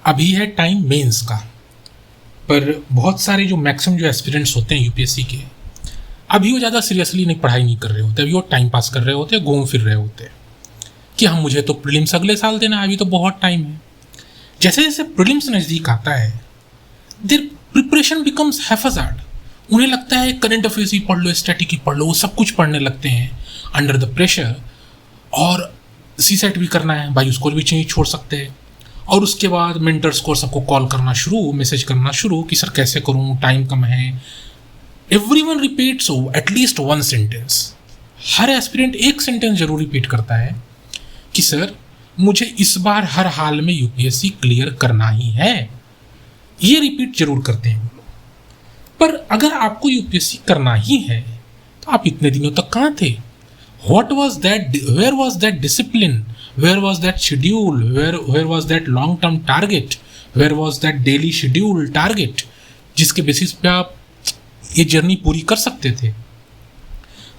अभी है time mains का, पर बहुत सारे जो मैक्सिमम जो एस्पिरेंट्स होते हैं यूपीएससी के, अभी वो ज़्यादा सीरियसली नहीं पढ़ाई नहीं कर रहे होते, अभी वो टाइम पास कर रहे होते हैं, घूम फिर रहे होते हैं कि हम मुझे तो प्रीलिम्स अगले साल देना है, अभी तो बहुत टाइम है। जैसे जैसे प्रीलिम्स नज़दीक आता है, देयर प्रिपरेशन बिकम्स हैफाजार्ड। उन्हें लगता है करंट अफेयर्स ही पढ़ लो, स्टैटिक ही पढ़ लो, वो सब कुछ पढ़ने लगते हैं अंडर द प्रेशर। और सीसेट भी करना है भाई, उसको भी नहीं छोड़ सकते हैं। और उसके बाद मेंटर्स को सबको कॉल करना शुरू, मैसेज करना शुरू कि सर कैसे करूं, टाइम कम है। Everyone repeats at least one sentence. हर एस्पिरेंट एक सेंटेंस जरूर रिपीट करता है कि सर मुझे इस बार हर हाल में यूपीएससी क्लियर करना ही है। ये रिपीट जरूर करते हैं वो लोग। पर अगर आपको यूपीएससी करना ही है तो आप इतने दिनों तक कहाँ थे? What was that? Where was that discipline? Where was that schedule? Where was that long-term target? Where was that daily schedule target? जिसके बेसिस पे आप ये जर्नी पूरी कर सकते थे।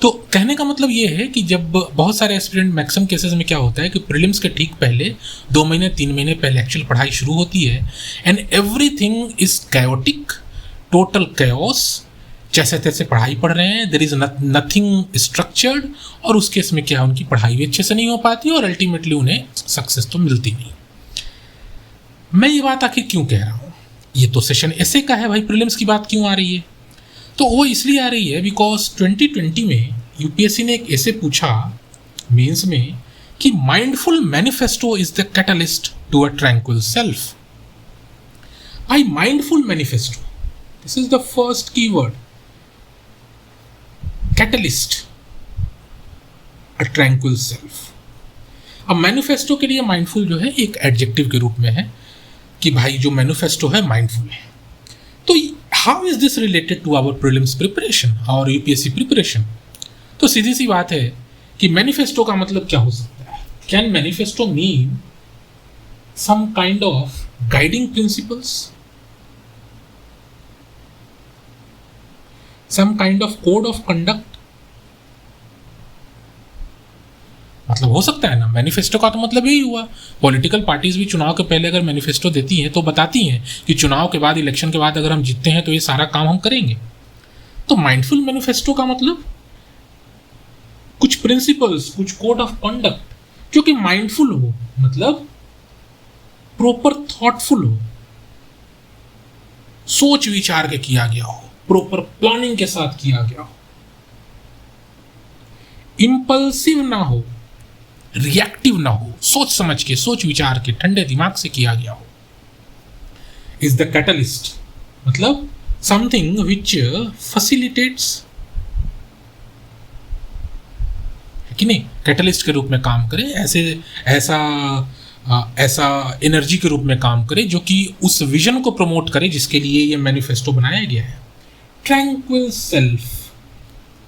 तो कहने का मतलब ये है कि जब बहुत सारे एस्पिरेंट, मैक्सिमम केसेस में क्या होता है कि प्रीलिम्स के ठीक पहले 2 महीने 3 महीने पहले एक्चुअल पढ़ाई शुरू होती है, and everything is chaotic, total chaos. जैसे तैसे पढ़ाई पढ़ रहे हैं, देयर इज नथिंग स्ट्रक्चर्ड, और उस केस में क्या है, उनकी पढ़ाई भी अच्छे से नहीं हो पाती और अल्टीमेटली उन्हें सक्सेस तो मिलती नहीं। मैं ये बात आखिर क्यों कह रहा हूँ? ये तो सेशन ऐसे का है भाई, प्रीलिम्स की बात क्यों आ रही है? तो वो इसलिए आ रही है बिकॉज 2020 में यूपीएससी ने एक ऐसे पूछा मेंस में कि mindful manifesto is the catalyst to a tranquil self. भाई mindful manifesto, this is the first keyword. Catalyst, a tranquil self. अब मैनिफेस्टो के लिए माइंडफुल जो है एक एडजेक्टिव के रूप में है कि भाई जो मैनिफेस्टो है माइंडफुल है। तो how is this related to our prelims preparation और यूपीएससी प्रिपरेशन? तो सीधी सी बात है कि मैनिफेस्टो का मतलब क्या हो सकता है? Can manifesto mean some kind of guiding principles, some kind of code of conduct? मतलब हो सकता है ना, मैनिफेस्टो का तो मतलब यही हुआ। पॉलिटिकल पार्टीज भी चुनाव के पहले अगर मैनिफेस्टो देती हैं तो बताती हैं कि चुनाव के बाद, इलेक्शन के बाद अगर हम जीतते हैं तो ये सारा काम हम करेंगे। तो माइंडफुल मैनिफेस्टो का मतलब कुछ प्रिंसिपल्स, कुछ कोड ऑफ कंडक्ट जो कि माइंडफुल हो, मतलब प्रॉपर थॉटफुल हो, सोच विचार के किया गया हो, प्रॉपर प्लानिंग के साथ किया गया हो, इंपल्सिव ना हो, रिएक्टिव ना हो, सोच समझ के, सोच विचार के, ठंडे दिमाग से किया गया हो। इज द कैटलिस्ट, मतलब समथिंग विच फैसिलिटेट्स, कि नहीं, कैटलिस्ट के रूप में काम करे, ऐसा एनर्जी के रूप में काम करे जो कि उस विजन को प्रमोट करे जिसके लिए ये मैनिफेस्टो बनाया गया है। Tranquil self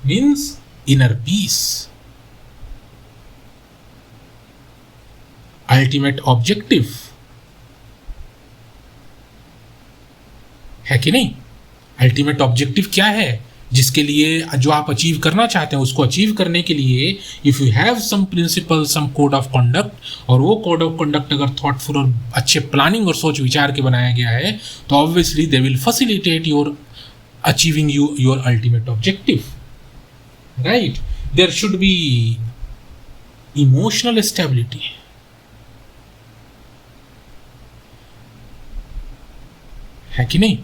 means inner peace. Ultimate objective है कि नहीं? अल्टीमेट ऑब्जेक्टिव क्या है जिसके लिए, जो आप अचीव करना चाहते हैं, उसको अचीव करने के लिए if you have some principle, some code of conduct, और वो कोड ऑफ कंडक्ट अगर थॉटफुल और अच्छे प्लानिंग और सोच विचार के बनाया गया है तो obviously they will facilitate your achieving your ultimate objective, right? There should be emotional stability. है कि नहीं?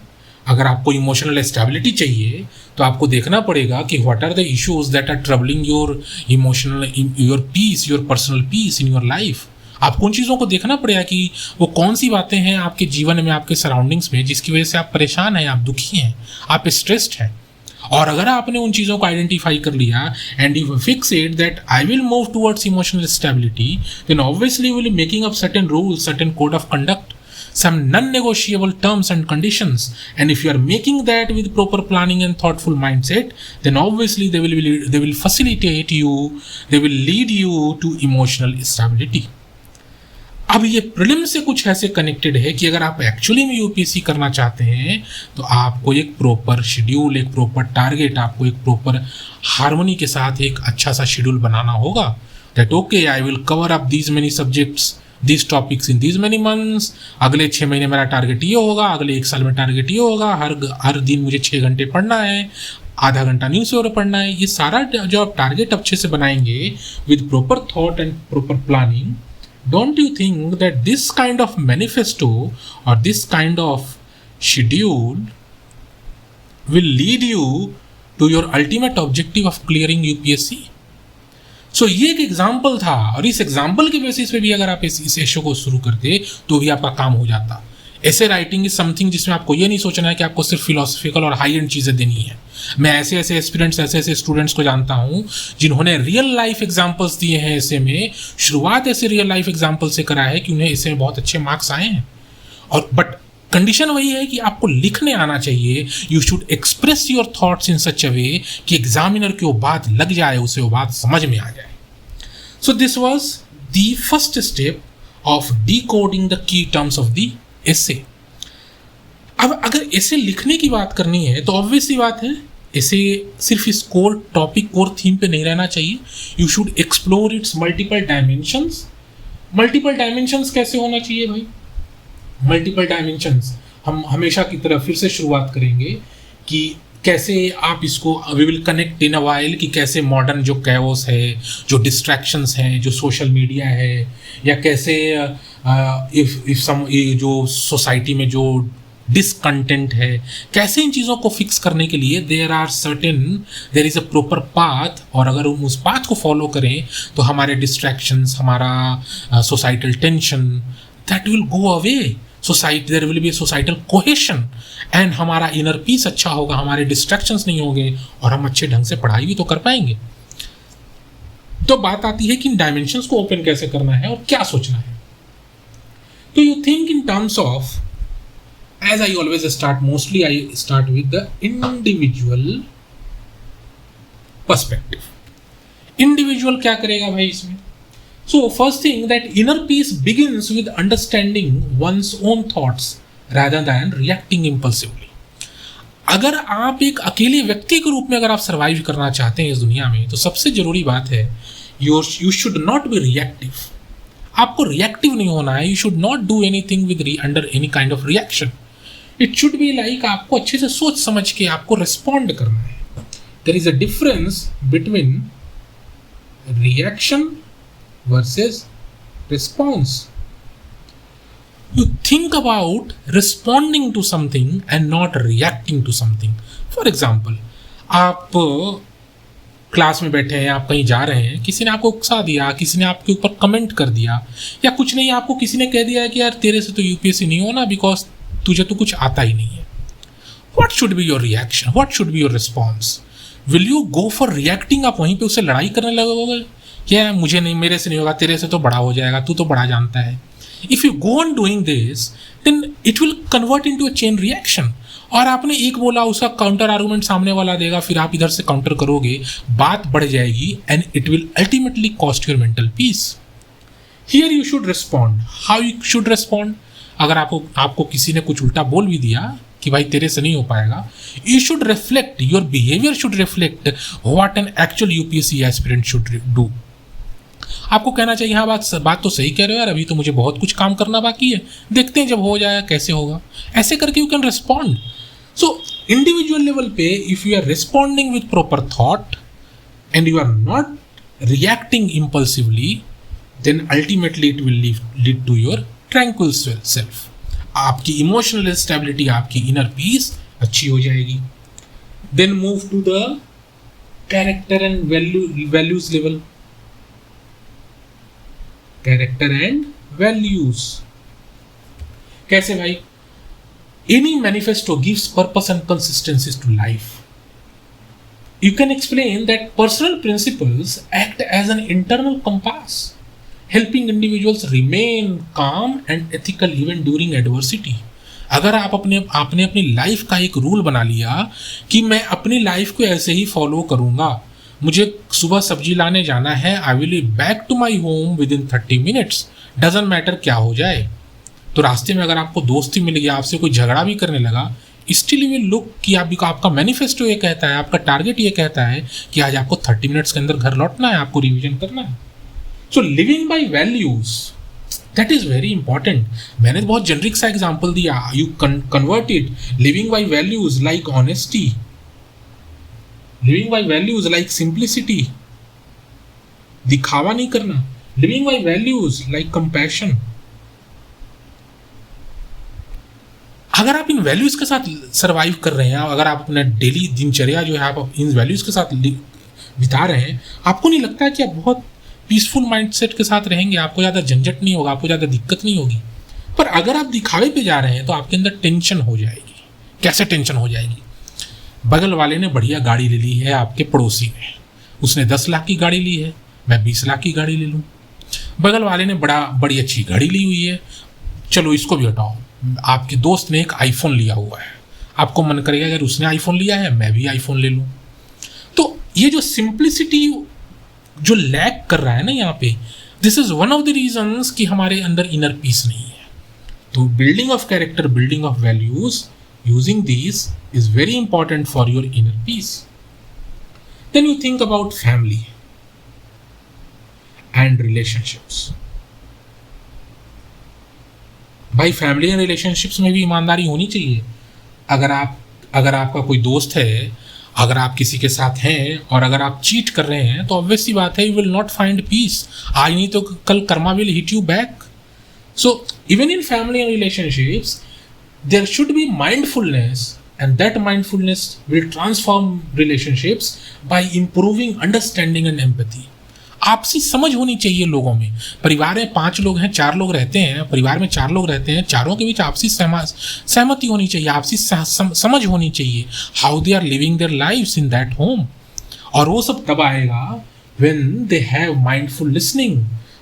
अगर आपको इमोशनल स्टेबिलिटी चाहिए तो आपको देखना पड़ेगा कि what are the issues that are troubling your emotional, your peace, your personal peace in your life. आपको उन चीज़ों को देखना पड़ेगा कि वो कौन सी बातें हैं आपके जीवन में, आपके सराउंडिंग्स में, जिसकी वजह से आप परेशान हैं, आप दुखी हैं, आप स्ट्रेस्ड हैं। और अगर आपने उन चीज़ों को आइडेंटिफाई कर लिया and you fix it that I will move towards emotional stability, then obviously will be making up certain rules, certain code of conduct, some non-negotiable terms and conditions, and if you are making that with proper planning and thoughtful mindset, then obviously they will facilitate you, they will lead you to emotional stability. अब ये prelim से कुछ ऐसे connected है कि अगर आप actually में यूपीएससी करना चाहते हैं तो आपको एक प्रॉपर शेड्यूल, एक प्रॉपर टारगेट, आपको एक प्रॉपर हार्मनी के साथ एक अच्छा सा शेड्यूल बनाना होगा। That okay, I will cover up these many subjects this topics in this many months, अगले 6 महीने मेरा टारगेट ये होगा, अगले 1 साल में टारगेट ये होगा, हर दिन मुझे 6 घंटे पढ़ना है, आधा घंटा न्यूज़पेपर पढ़ना है। ये सारा जो आप टारगेट अच्छे से बनाएंगे with proper thought and proper planning, don't you think that this kind of manifesto और this kind of schedule will lead you to your ultimate objective of clearing UPSC? So ये एक एग्जाम्पल था, और इस example के basis पे भी अगर आप इस इशू को शुरू करते तो भी आपका काम हो जाता। ऐसे राइटिंग इज समथिंग जिसमें आपको ये नहीं सोचना है कि आपको सिर्फ फिलोसफिकल और हाई एंड चीज़ें देनी है। मैं ऐसे ऐसे एस्पिरेंट्स, ऐसे ऐसे स्टूडेंट्स को जानता हूँ जिन्होंने रियल लाइफ एग्जाम्पल्स दिए हैं ऐसे में, शुरुआत ऐसे रियल लाइफ एग्जाम्पल से करा है कि उन्हें इससे में बहुत अच्छे मार्क्स आए हैं। और बट कंडीशन वही है कि आपको लिखने आना चाहिए। You should express your thoughts in such a way कि एग्जामिनर की वो बात लग जाए, उसे वो बात समझ में आ जाए। So this was the first step of decoding the key terms of the essay. अब अगर एसे लिखने की बात करनी है तो ऑब्वियस सी बात है, एसे सिर्फ इस कोर टॉपिक, कोर थीम पे नहीं रहना चाहिए। You should explore it's multiple dimensions. Multiple dimensions कैसे होना चाहिए भाई? मल्टीपल डायमेंशंस हम हमेशा की तरह फिर से शुरुआत करेंगे कि कैसे आप इसको we will connect in a while कि कैसे मॉडर्न जो कैओस है, जो डिस्ट्रैक्शंस हैं, जो सोशल मीडिया है, या कैसे इफ सम जो सोसाइटी में जो डिसकंटेंट है, कैसे इन चीज़ों को फिक्स करने के लिए there is a proper path. और अगर हम उस पाथ को फॉलो करें तो हमारे डिस्ट्रैक्शंस, हमारा societal tension, that will go away. There will be societal cohesion and हमारा इनर पीस अच्छा होगा, हमारे डिस्ट्रैक्शंस नहीं होंगे और हम अच्छे ढंग से पढ़ाई भी तो कर पाएंगे। तो बात आती है कि इन डायमेंशंस को ओपन कैसे करना है और क्या सोचना है। तो you think in terms of, as I always start, mostly I start with the individual perspective. Individual क्या करेगा भाई इसमें? So first thing, that inner peace begins with understanding one's own thoughts rather than reacting impulsively. अगर आप एक अकेले व्यक्ति के रूप में अगर आप सर्वाइव करना चाहते हैं इस दुनिया में, तो सबसे जरूरी बात है you should not be reactive. आपको रिएक्टिव नहीं होना है। You should not do anything with under any kind of reaction. It should be like आपको अच्छे से सोच समझ के आपको रिस्पॉन्ड करना है। There is a difference between reaction versus response. You think about responding to something and not reacting to something. For example, आप क्लास में बैठे हैं, आप कहीं जा रहे हैं, किसी ने आपको उकसा दिया, किसी ने आपके ऊपर कमेंट कर दिया, या कुछ नहीं, आपको किसी ने कह दिया कि यार तेरे से तो यूपीएससी नहीं होना बिकॉज तुझे तो कुछ आता ही नहीं है। What should be your reaction? What should be your response? Will you go for reacting? आप वहीं पे उससे लड़ाई करने लगोगे, क्या मुझे नहीं, मेरे से नहीं होगा, तेरे से तो बड़ा हो जाएगा, तू तो बड़ा जानता है। If you go on doing this, then it will convert into a chain reaction. और आपने एक बोला, उसका काउंटर आर्गुमेंट सामने वाला देगा, फिर आप इधर से काउंटर करोगे, बात बढ़ जाएगी and it will ultimately cost your mental peace. Here you should respond. How you should respond? अगर आपको किसी ने कुछ उल्टा बोल भी दिया कि भाई तेरे से नहीं हो पाएगा, you should reflect, your behaviour should reflect what an actual UPSC aspirant should do. आपको कहना चाहिए हाँ बात तो सही कह रहे हो यार, अभी तो मुझे बहुत कुछ काम करना बाकी है, देखते हैं जब हो जाएगा कैसे होगा। ऐसे करके you can respond. So individual level पे if you are responding with proper thought and you are not reacting impulsively, then ultimately it will lead to your tranquil self. आपकी इमोशनल स्टेबिलिटी, आपकी इनर पीस अच्छी हो जाएगी। Then move to the character and values level. Character and values कैसे भाई? Any manifesto gives purpose and consistency to life. You can explain that personal principles act as an internal compass, helping individuals remain calm and ethical even during adversity. अगर आपने अपनी life का एक rule बना लिया कि मैं अपनी लाइफ को ऐसे ही फॉलो करूँगा, मुझे सुबह सब्जी लाने जाना है, I will be back to my home within 30 minutes, doesn't matter क्या हो जाए। तो रास्ते में अगर आपको दोस्ती मिल गया, आपसे कोई झगड़ा भी करने लगा, स्टिल यू विल लुक कि आपका मैनिफेस्टो ये कहता है, आपका टारगेट ये कहता है कि आज आपको 30 मिनट्स के अंदर घर लौटना है, आपको रिविजन करना है। So living by values that is very important. मैंने तो बहुत जेनरिक सा एग्जाम्पल दिया. You convert it. Living by values like honesty, living by values like simplicity, दिखावा नहीं करना. Living by values like compassion. अगर आप इन वैल्यूज के साथ सरवाइव कर रहे हैं, अगर आप अपना डेली दिनचर्या जो है आप इन वैल्यूज के साथ बिता रहे हैं, आपको नहीं लगता है कि आप बहुत पीसफुल माइंडसेट के साथ रहेंगे, आपको ज़्यादा झंझट नहीं होगा, आपको ज़्यादा दिक्कत नहीं होगी. पर अगर आप दिखावे पे जा रहे हैं तो आपके अंदर टेंशन हो जाएगी. कैसे टेंशन हो जाएगी? बगल वाले ने बढ़िया गाड़ी ले ली है, आपके पड़ोसी ने, उसने 10 लाख की गाड़ी ली है, मैं 20 लाख की गाड़ी ले लूँ. बगल वाले ने बड़ी अच्छी घड़ी ली हुई है, चलो इसको भी हटाओ. आपके दोस्त ने एक आईफोन लिया हुआ है, आपको मन करेगा अगर उसने आईफोन लिया है मैं भी आईफोन ले लूँ. तो ये जो सिंप्लिसिटी जो लैक कर रहा है ना यहाँ पे, this is one of the reasons कि हमारे अंदर इनर पीस नहीं है. तो building of character, building of values, using these is very important for your inner peace. Then you think about family and relationships. भाई फैमिली एंड रिलेशनशिप्स में भी ईमानदारी होनी चाहिए. अगर आपका कोई दोस्त है, अगर आप किसी के साथ हैं और अगर आप चीट कर रहे हैं तो ऑब्वियस सी बात है you will not find peace. आज नहीं तो कल karma will hit you back. So even in family and relationships there should be mindfulness, and that mindfulness will transform relationships by improving understanding and empathy. आपसी समझ होनी चाहिए लोगों में. परिवार में 5 लोग हैं, 4 लोग रहते हैं, परिवार में 4 लोग रहते हैं, चारों के बीच आपसी सहमति होनी चाहिए, आपसी समझ होनी चाहिए. How they are living their lives in that home. और वो सब तब आएगा when they have mindful listening,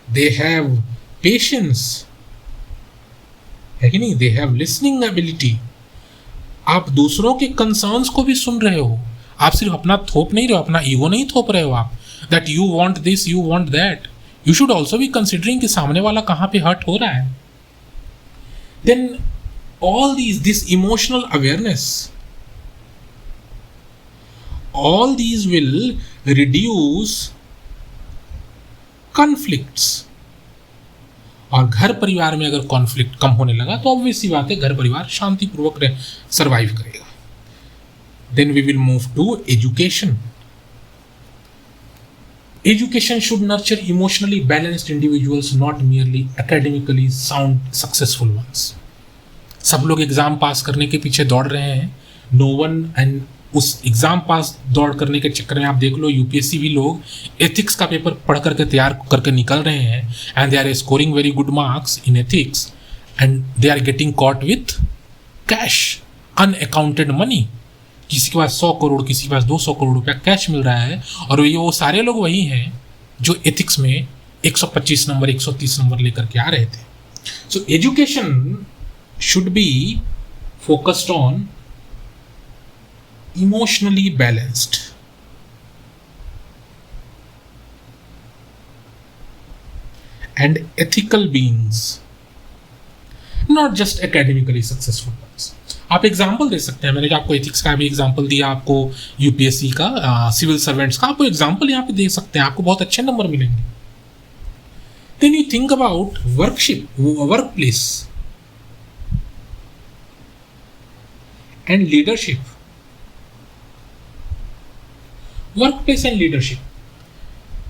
they have patience, है कि नहीं? They have listening ability. आप दूसरों के कंसर्न्स को भी सुन रहे हो, आप सिर्फ अपना थोप नहीं रहे हो, अपना ईगो नहीं थोप रहे हो आप, that you want this, you want that. You should also be considering कि सामने वाला कहाँ पे हर्ट हो रहा है. Then all this emotional awareness, all these will reduce conflicts. और घर परिवार में अगर कॉन्फ्लिक्ट कम होने लगा तो ऑब्वियस सी बात है घर परिवार शांतिपूर्वक सर्वाइव करेगा. Then we will move to education. Education should nurture emotionally balanced individuals, not merely academically sound successful ones. सब लोग एग्जाम पास करने के पीछे दौड़ रहे हैं, नो वन, एंड उस एग्जाम पास दौड़ करने के चक्कर में आप देख लो यूपीएससी भी लोग एथिक्स का पेपर पढ़ करके तैयार करके निकल रहे हैं, and they are scoring very good marks in ethics, and they are getting caught with cash, unaccounted money. किसी के पास 100 करोड़, किसी के पास 200 करोड़ रुपया कैश मिल रहा है. और ये वो सारे लोग वही हैं जो एथिक्स में 125 नंबर 130 नंबर लेकर के आ रहे थे. So education should be focused on emotionally balanced and ethical beings, not just academically successful ones. आप एग्जाम्पल दे सकते हैं. मैंने जो आपको एथिक्स का भी एग्जाम्पल दिया, आपको यूपीएससी का, सिविल सर्वेंट्स का, आपको एग्जाम्पल यहाँ पे दे सकते हैं, आपको बहुत अच्छे नंबर मिलेंगे. Then you think about workplace and leadership. Workplace and leadership.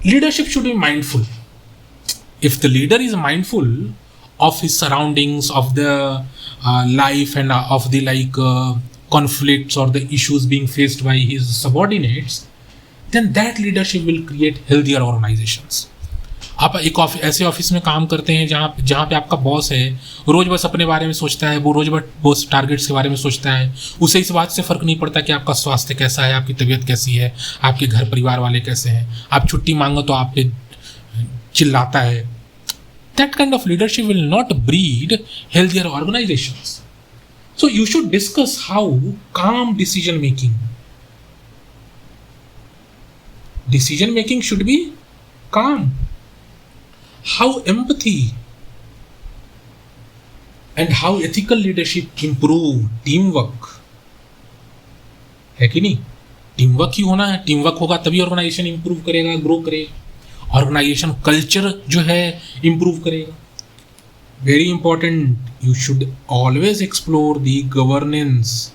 Leadership should be mindful. If the leader is mindful of his surroundings, of the life and of the conflicts or the issues being faced by his subordinates, then that leadership will create healthier organizations. आप एक ऐसे office में काम करते हैं जहाँ पे आपका बॉस है, रोज बस अपने बारे में सोचता है, वो रोज बस टारगेट्स के बारे में सोचता है, उसे इस बात से फ़र्क नहीं पड़ता कि आपका स्वास्थ्य कैसा है, आपकी तबीयत कैसी है, आपके घर परिवार वाले कैसे हैं. आप छुट्टी मांगो तो आप पे चिल्लाता है. That kind of leadership will not breed healthier organisations. So you should discuss how काम decision making should be calm. How empathy and how ethical leadership improve teamwork, है कि नहीं? टीमवर्क ही होना है. टीमवर्क होगा तभी ऑर्गेनाइजेशन इंप्रूव करेगा, grow करेगा. ऑर्गेनाइजेशन कल्चर जो है इंप्रूव करेगा. very important, you should always explore the governance,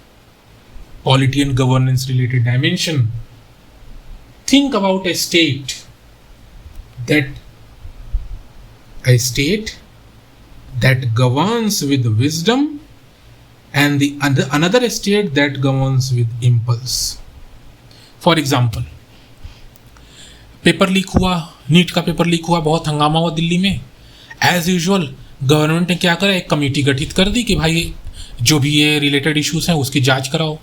polity and governance related dimension. Think about a state that governs with wisdom and another state that governs with impulse. For example, paper leak हुआ, NEET का paper leak हुआ, बहुत हंगामा हुआ दिल्ली में. As usual government ने क्या करा, एक कमेटी गठित कर दी कि भाई जो भी ये रिलेटेड इश्यूज हैं उसकी जांच कराओ.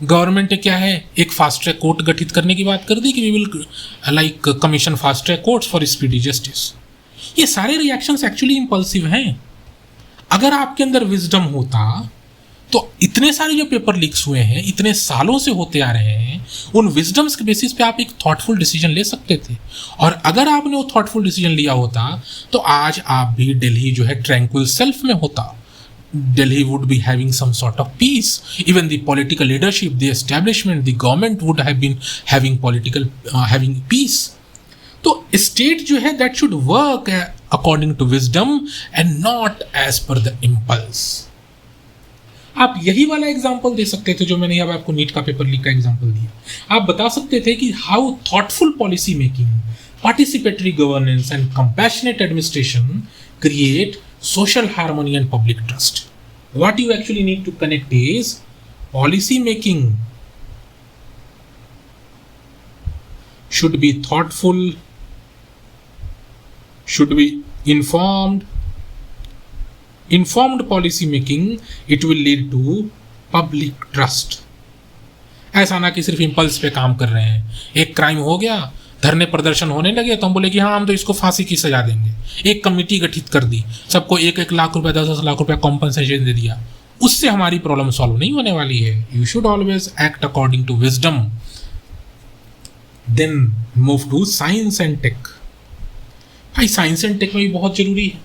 गवर्नमेंट ने क्या है, एक फास्ट ट्रैक कोर्ट गठित करने की बात कर दी कि we will like commission fast track courts for speedy justice. ये सारे रिएक्शंस एक्चुअली इम्पल्सिव हैं. अगर आपके अंदर विजडम होता तो इतने सारे जो पेपर लीक्स हुए हैं इतने सालों से होते आ रहे हैं, उन विजडम्स के बेसिस पे आप एक थॉटफुल डिसीजन ले सकते थे. और अगर आपने वो थॉटफुल डिसीजन लिया होता तो आज आप भी दिल्ली जो है ट्रैंक्विल सेल्फ में होता. Delhi would be having some sort of peace. Even the political leadership, the establishment, the government would have been having peace. तो स्टेट जो है that should work according to wisdom and not as per the impulse. आप यही वाला example दे सकते थे जो मैंने अब आपको नीट का पेपर लीक का एग्जाम्पल दिया. आप बता सकते थे कि how thoughtful policy making, participatory governance and compassionate administration create social harmony and public trust. What you actually need to connect is policy making should be thoughtful, should be informed policy making, it will lead to public trust. ऐसा ना कि सिर्फ impulse पे काम कर रहे हैं. एक क्राइम हो गया, धरने प्रदर्शन होने लगे तो हम बोले कि हाँ हम तो इसको फांसी की सजा देंगे. एक कमेटी गठित कर दी, सबको 1-1 लाख रुपए 10-10 लाख रुपए कॉम्पनसेशन दे दिया. उससे हमारी प्रॉब्लम सॉल्व नहीं होने वाली है. You should always act according to wisdom. Then move to science and tech. भाई साइंस एंड टेक में भी बहुत जरूरी है.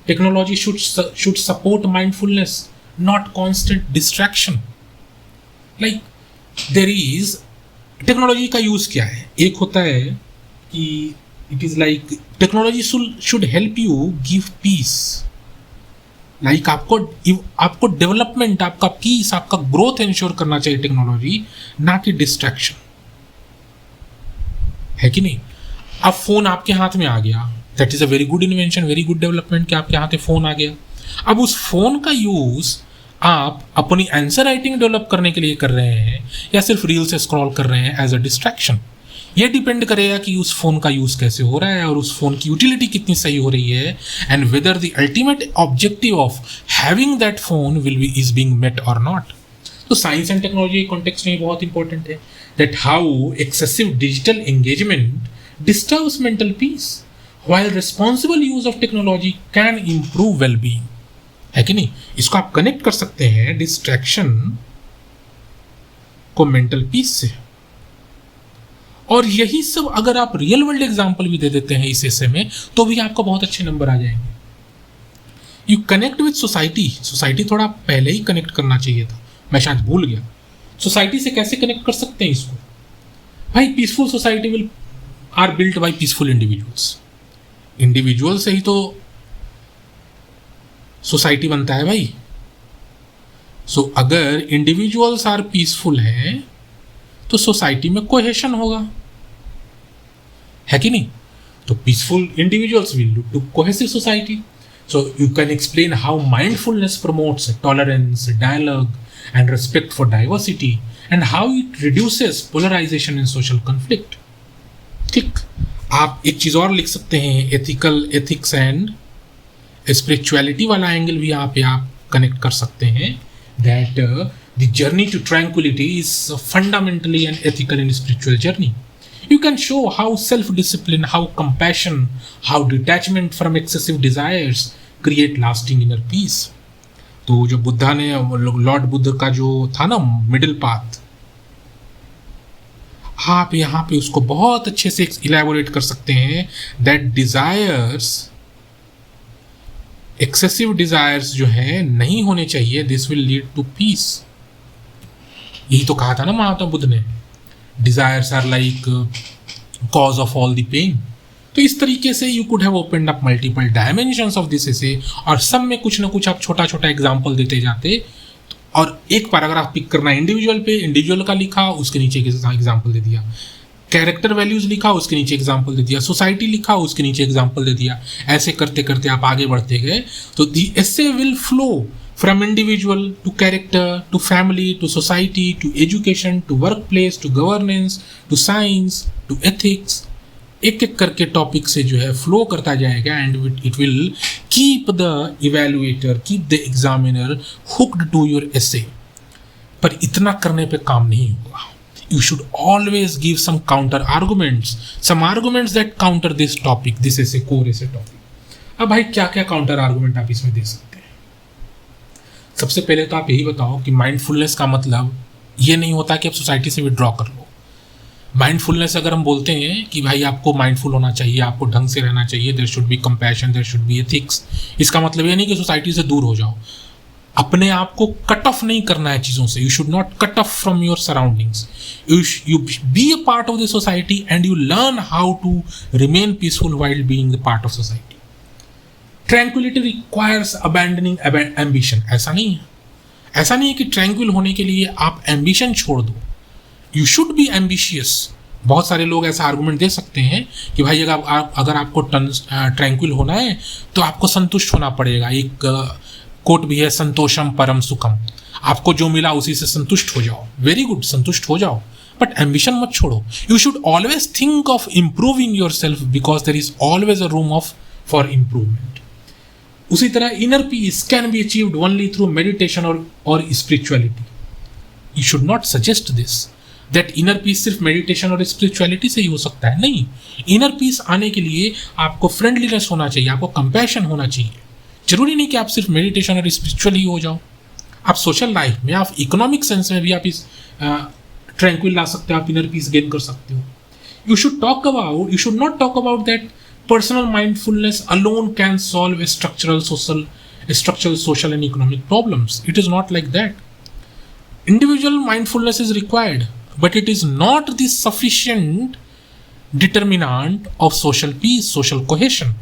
Technology should support mindfulness, not constant distraction. Like there is technology का यूज क्या है. एक होता है कि it is like technology should help you give peace. Like आपको डेवलपमेंट, आपका पीस, आपका ग्रोथ इंश्योर करना चाहिए टेक्नोलॉजी, ना कि डिस्ट्रैक्शन. है कि नहीं. अब फोन आपके हाथ में आ गया, that is a very good invention, very good development कि आपके हाथ में फोन आ गया. अब उस फोन का यूज आप अपनी आंसर राइटिंग डेवलप करने के लिए कर रहे हैं या सिर्फ रील से स्क्रॉल कर रहे हैं एज अ डिस्ट्रैक्शन. ये डिपेंड करेगा कि उस फोन का यूज कैसे हो रहा है और उस फोन की यूटिलिटी कितनी सही हो रही है, and whether the ultimate objective of having that phone is being met और नॉट. तो साइंस एंड टेक्नोलॉजी कॉन्टेक्स्ट में बहुत इंपॉर्टेंट है that how excessive digital engagement disturbs mental peace while responsible use of technology can improve wellbeing. है कि नहीं. इसको आप कनेक्ट कर सकते हैं डिस्ट्रैक्शन को मेंटल पीस से. और यही सब अगर आप रियल वर्ल्ड एग्जांपल भी दे देते हैं इस ऐसे में तो भी आपको बहुत अच्छे नंबर आ जाएंगे. यू कनेक्ट विद सोसाइटी थोड़ा पहले ही कनेक्ट करना चाहिए था, मैं शायद भूल गया. सोसाइटी से कैसे कनेक्ट कर सकते हैं इसको. भाई peaceful society are built by peaceful individual से ही तो सोसाइटी बनता है भाई. सो अगर इंडिविजुअल्स आर पीसफुल हैं तो सोसाइटी में कोहेशन होगा. है कि नहीं. तो peaceful individuals will lead to cohesive society. So you can explain how mindfulness promotes tolerance, dialogue and respect for diversity and how it reduces polarisation in social conflict. ठीक. आप एक चीज और लिख सकते हैं, एथिक्स एंड स्पिरिचुअलिटी वाला angle भी आप कनेक्ट कर सकते हैं. That the journey to tranquillity is fundamentally an ethical and spiritual journey. You can show how self discipline, how compassion, how detachment from excessive desires create lasting inner peace. तो जो बुद्धा ने, Lord Buddha का जो था ना मिडिल पाथ, आप यहाँ पे उसको बहुत अच्छे से इलैबोरेट कर सकते हैं. दैट डिजायर्स, एक्सेसिव डिजायर्स जो है नहीं होने चाहिए. This will lead to peace. यही तो कहा था ना महात्मा बुद्ध ने, desires are like cause of all the pain. तो इस तरीके से you could have opened up multiple dimensions of this essay, और सब में कुछ ना कुछ आप छोटा छोटा एग्जाम्पल देते जाते, और एक पैराग्राफ पिक करना इंडिविजुअल पे, इंडिविजुअल का लिखा, उसके नीचे एग्जाम्पल दे दिया, कैरेक्टर वैल्यूज लिखा, उसके नीचे एग्जाम्पल दे दिया, सोसाइटी लिखा, उसके नीचे एग्जाम्पल दे दिया। ऐसे करते करते आप आगे बढ़ते गए तो the essay will flow from individual to character to family to society to education to workplace to governance to science to ethics. एक एक करके टॉपिक से जो है फ्लो करता जाएगा, and it will keep the evaluator, keep the examiner hooked to your essay. पर इतना करने पे काम नहीं होगा। You should always give some counter arguments, some arguments that counter this topic, this is a core essay topic। अब भाई क्या क्या काउंटर आर्गुमेंट आप इसमें दे सकते हैं? सबसे पहले तो आप यही बताओ कि माइंडफुलनेस का मतलब ये नहीं होता कि आप सोसाइटी से विड्रॉ कर लो। माइंडफुलनेस अगर हम बोलते हैं कि भाई आपको माइंडफुल होना चाहिए, आपको ढंग से रहना चाहिए, there should be compassion, there should be ethics, इसका मतलब ये नहीं कि सोसाइटी से दूर हो जाओ। अपने आप को कट ऑफ नहीं करना है चीज़ों से। You should not cut off from your surroundings. You be a part of the society and you learn how to remain peaceful while being the part of society. Tranquillity requires abandoning ambition. ऐसा नहीं है, ऐसा नहीं है कि tranquil होने के लिए आप एम्बिशन छोड़ दो। You should be ambitious. बहुत सारे लोग ऐसा आर्गुमेंट दे सकते हैं कि भाई अगर आपको ट्रैंक्विल होना है तो आपको संतुष्ट होना पड़ेगा। एक कोट भी है, संतोषम परम सुखम। आपको जो मिला उसी से संतुष्ट हो जाओ। वेरी गुड, संतुष्ट हो जाओ, बट एम्बिशन मत छोड़ो। You should always think of improving yourself because there is always a room of for improvement. उसी तरह inner peace can be achieved only through meditation और spirituality. You should not suggest this that inner peace सिर्फ meditation और spirituality से ही हो सकता है। नहीं, इनर पीस आने के लिए आपको फ्रेंडलीनेस होना चाहिए, आपको कंपैशन होना चाहिए। जरूरी नहीं कि आप सिर्फ मेडिटेशन और स्पिरिचुअल ही हो जाओ। आप सोशल लाइफ में, आप इकोनॉमिक सेंस में भी आप इस ट्रैंक्विल ला सकते हो, आप इनर पीस गेन कर सकते हो। You should not talk about that personal mindfulness alone can solve structural social and economic problems. It is not like that. Individual mindfulness is required, but it is not the sufficient determinant of social peace, social cohesion.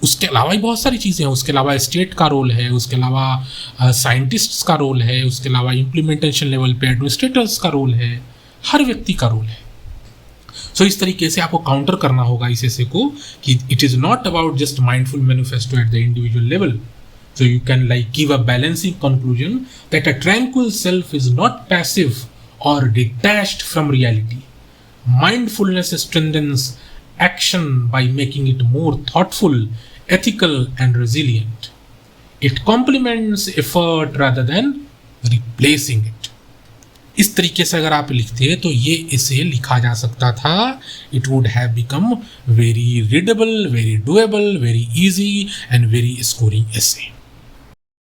उसके अलावा ही बहुत सारी चीज़ें हैं। उसके अलावा state का role है, उसके अलावा साइंटिस्ट्स का रोल है, उसके अलावा इम्प्लीमेंटेशन लेवल पे एडमिनिस्ट्रेटर्स का रोल है, हर व्यक्ति का रोल है। सो इस तरीके से आपको काउंटर करना होगा इस ऐसे को कि it is not about just mindful manifesto at the individual level. So you can like give a balancing conclusion that a tranquil self is not passive or detached from reality. Mindfulness strengthens action by making it more thoughtful, ethical and resilient. It complements effort rather than replacing it. इस तरीके से अगर आप लिखते तो ये इसे लिखा जा सकता था। It would have become very readable, very doable, very easy and very scoring essay.